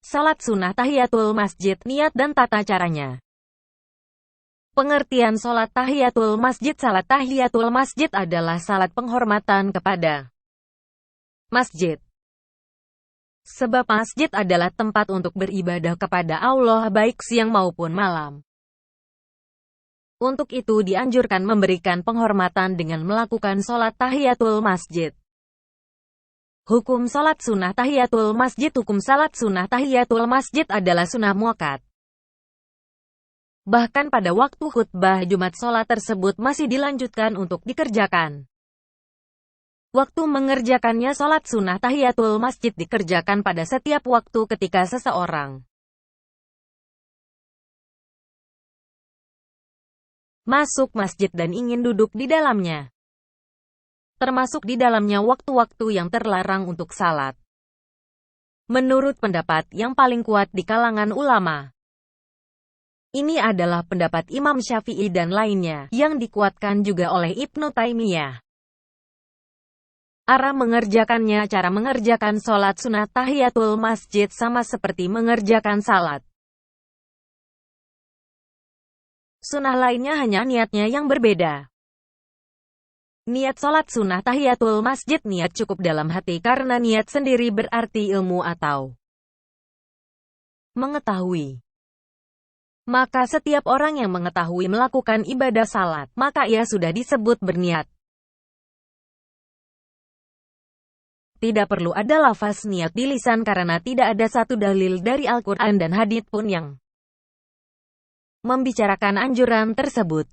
Salat sunnah tahiyatul masjid, niat dan tata caranya. Pengertian salat tahiyatul masjid. Salat tahiyatul masjid adalah salat penghormatan kepada masjid. Sebab masjid adalah tempat untuk beribadah kepada Allah baik siang maupun malam. Untuk itu dianjurkan memberikan penghormatan dengan melakukan salat tahiyatul masjid. Hukum salat sunnah tahiyatul masjid. Hukum salat sunnah tahiyatul masjid adalah sunnah muakkad. Bahkan pada waktu khutbah Jumat salat tersebut masih dilanjutkan untuk dikerjakan. Waktu mengerjakannya salat sunnah tahiyatul masjid dikerjakan pada setiap waktu ketika seseorang masuk masjid dan ingin duduk di dalamnya. Termasuk di dalamnya waktu-waktu yang terlarang untuk salat. Menurut pendapat yang paling kuat di kalangan ulama, ini adalah pendapat Imam Syafi'i dan lainnya, yang dikuatkan juga oleh Ibnu Taimiyah. Cara mengerjakan sholat sunat tahiyatul masjid sama seperti mengerjakan salat sunnah lainnya, hanya niatnya yang berbeda. Niat sholat sunnah tahiyatul masjid, niat cukup dalam hati karena niat sendiri berarti ilmu atau mengetahui. Maka setiap orang yang mengetahui melakukan ibadah salat, maka ia sudah disebut berniat. Tidak perlu ada lafaz niat di lisan karena tidak ada satu dalil dari Al-Quran dan hadits pun yang membicarakan anjuran tersebut.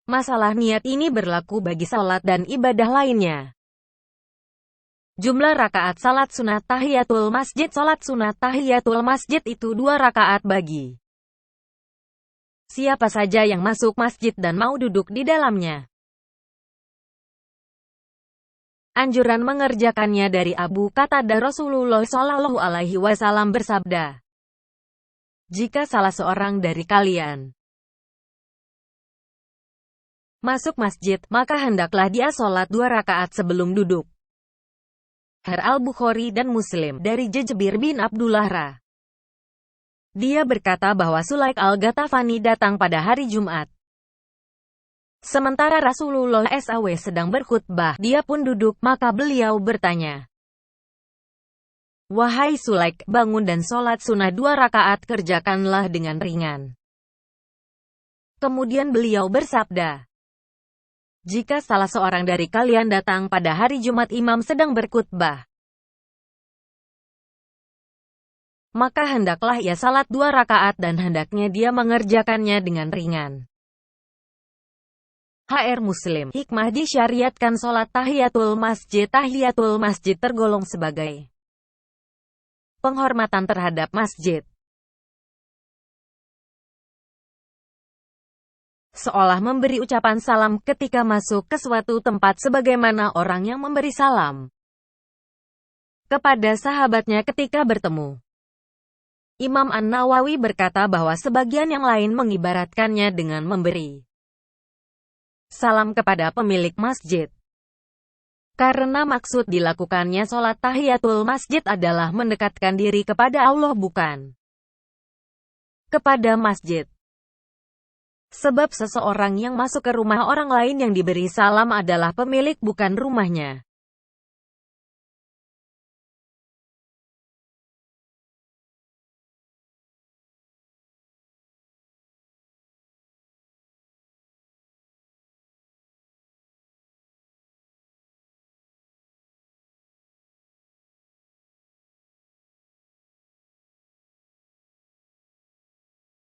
Masalah niat ini berlaku bagi salat dan ibadah lainnya. Jumlah rakaat salat sunat tahiyatul masjid. Salat sunat tahiyatul masjid itu 2 rakaat bagi siapa saja yang masuk masjid dan mau duduk di dalamnya. Anjuran mengerjakannya dari Abu Qatadah. Rasulullah Shallallahu Alaihi Wasallam bersabda, "Jika salah seorang dari kalian masuk masjid, maka hendaklah dia sholat 2 rakaat sebelum duduk." Al-Bukhari dan Muslim, dari Jabir bin Abdullah Ra. Dia berkata bahwa Sulaik al-Ghatafani datang pada hari Jumat. Sementara Rasulullah SAW sedang berkhutbah, dia pun duduk, maka beliau bertanya, "Wahai Sulaik, bangun dan sholat sunnah 2 rakaat, kerjakanlah dengan ringan." Kemudian beliau bersabda, "Jika salah seorang dari kalian datang pada hari Jumat imam sedang berkhutbah, maka hendaklah ia salat 2 rakaat dan hendaknya dia mengerjakannya dengan ringan." Muslim. Hikmah disyariatkan sholat tahiyatul masjid. Tahiyatul masjid tergolong sebagai penghormatan terhadap masjid. Seolah memberi ucapan salam ketika masuk ke suatu tempat sebagaimana orang yang memberi salam kepada sahabatnya ketika bertemu. Imam An-Nawawi berkata bahwa sebagian yang lain mengibaratkannya dengan memberi salam kepada pemilik masjid. Karena maksud dilakukannya sholat tahiyatul masjid adalah mendekatkan diri kepada Allah, bukan kepada masjid. Sebab seseorang yang masuk ke rumah orang lain yang diberi salam adalah pemilik, bukan rumahnya.